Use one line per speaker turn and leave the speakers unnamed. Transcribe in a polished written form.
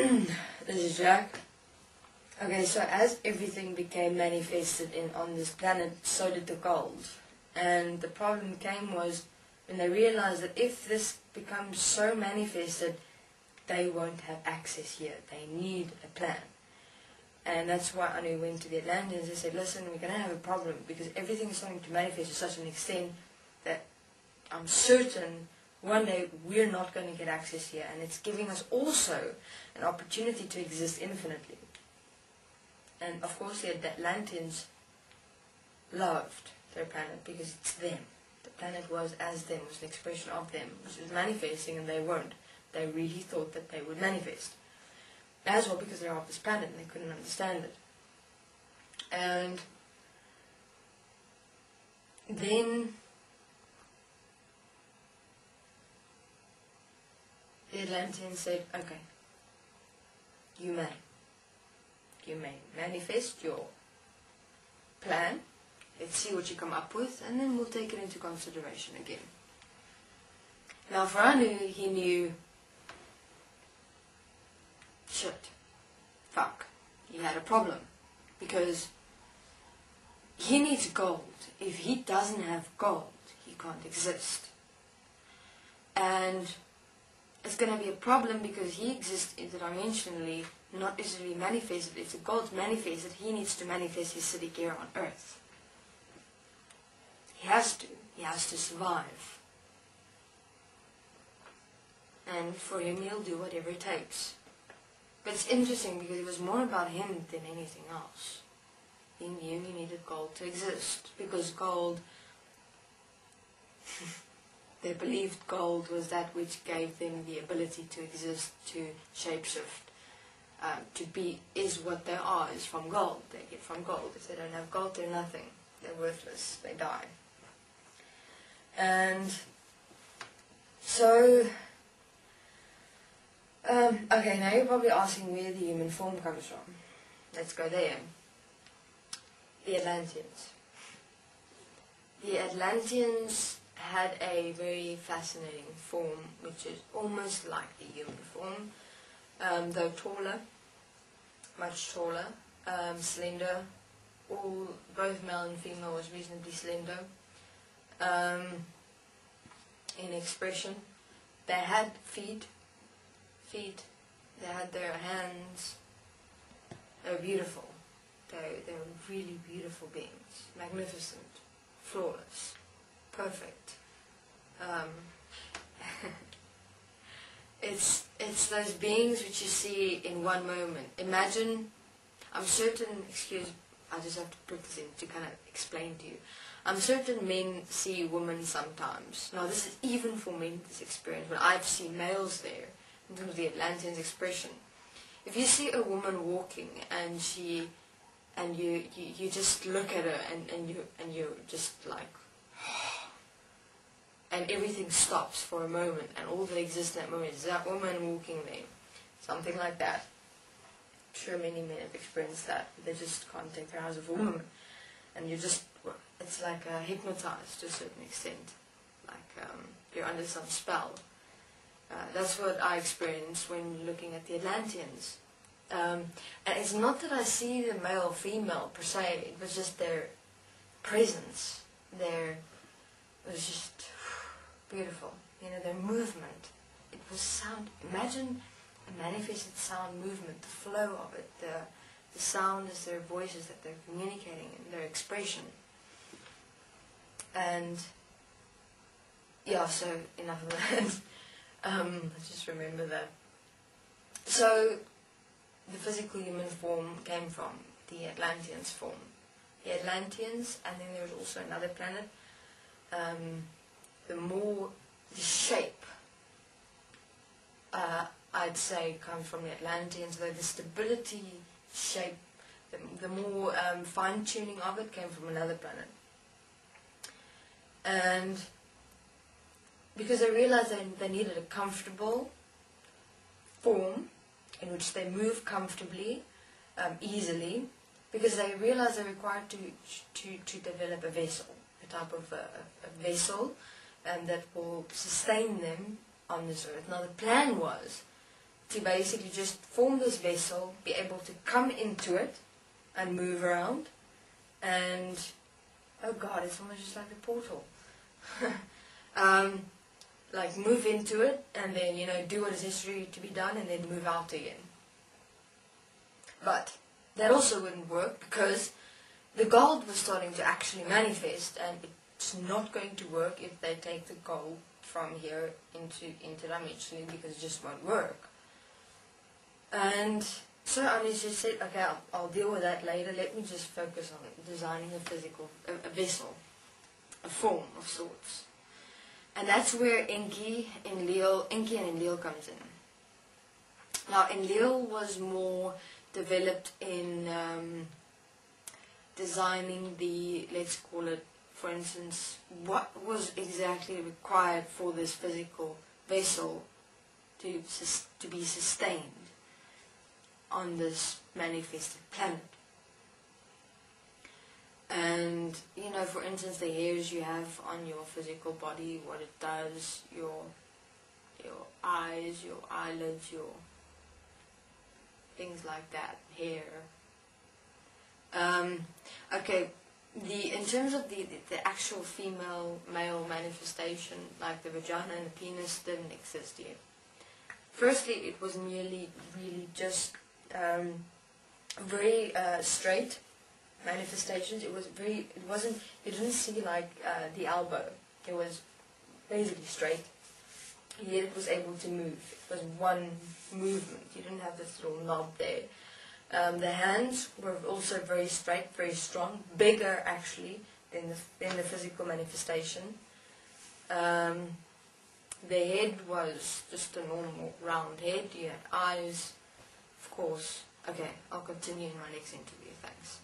This is Jack. Okay, so as everything became manifested on this planet, so did the gold. And the problem came was when they realized that if this becomes so manifested, they won't have access here. They need a plan. And that's why Anu went to the Atlanteans and said, listen, we're going to have a problem because everything is starting to manifest to such an extent that I'm certain one day we're not going to get access here, and it's giving us also an opportunity to exist infinitely. And of course the Atlanteans loved their planet because it's them. The planet was as them, was an expression of them, which was manifesting, and they weren't. They really thought that they would manifest. As well because they're off this planet and they couldn't understand it. And then the Atlanteans said, okay, you may manifest your plan, let's see what you come up with, and then we'll take it into consideration again. Now for Anu, he knew, shit, fuck, he had a problem, because he needs gold. If he doesn't have gold, he can't exist. And it's going to be a problem because he exists interdimensionally, not necessarily manifested. If the gold's manifested, he needs to manifest his city here on Earth. He has to survive. And for him, he'll do whatever it takes. But it's interesting because it was more about him than anything else. He knew he needed gold to exist, because gold, they believed gold was that which gave them the ability to exist, to shapeshift, to be, is what they are, is from gold. They get from gold. If they don't have gold, they're nothing. They're worthless. They die. And so, okay, now you're probably asking where the human form comes from. Let's go there. The Atlanteans. The Atlanteans had a very fascinating form, which is almost like the human form, though taller, much taller, slender. Both male and female was reasonably slender. In expression, they had feet. They had their hands. They were beautiful. They were really beautiful beings, magnificent, flawless, perfect. It's those beings which you see in one moment. Imagine, I'm certain, I just have to put this in to kind of explain to you. I'm certain men see women sometimes. Now this is even for men, this experience, when I've seen males there, in terms of the Atlanteans expression. If you see a woman walking and you just look at her and you're just like, and everything stops for a moment, and all that exists in that moment is that woman walking there. Something like that. I'm sure many men have experienced that. They just can't take their eyes off a woman. And you just, it's like hypnotized to a certain extent. Like you're under some spell. That's what I experienced when looking at the Atlanteans. And it's not that I see the male or female per se, it was just their presence. It was just beautiful. You know, their movement. It was sound. Imagine a manifested sound movement, the flow of it, the sound is their voices that they're communicating in, their expression. And yeah, so enough of that. I just remember that. So the physical human form came from the Atlanteans form. The Atlanteans, and then there was also another planet. The shape, I'd say, comes from the Atlanteans, though the stability, shape, the more fine-tuning of it came from another planet. And because they realized they needed a comfortable form in which they move comfortably, easily, because they realized they required to develop a vessel, a type of a vessel, and that will sustain them on this earth. Now the plan was to basically just form this vessel, be able to come into it and move around, and oh god, it's almost just like a portal. Like move into it and then, you know, do what is necessary to be done and then move out again. But that also wouldn't work because the gold was starting to actually manifest, and it's not going to work if they take the gold from here into dimensionally, because it just won't work. And so I just said, okay, I'll deal with that later. Let me just focus on designing a vessel, a form of sorts. And that's where Enki and Enlil comes in. Now Enlil was more developed in designing the, let's call it, for instance, what was exactly required for this physical vessel to be sustained on this manifested planet. And, you know, for instance, the hairs you have on your physical body, what it does, your eyes, your eyelids, your things like that, hair. Okay, in terms of the actual female-male manifestation, like the vagina and the penis, didn't exist yet. Firstly, it was merely really just very straight manifestations. You didn't see like the elbow. It was basically straight, yet it was able to move. It was one movement. You didn't have this little knob there. The hands were also very straight, very strong, bigger actually than the physical manifestation. The head was just a normal round head. You had eyes, of course. Okay, I'll continue in my next interview. Thanks.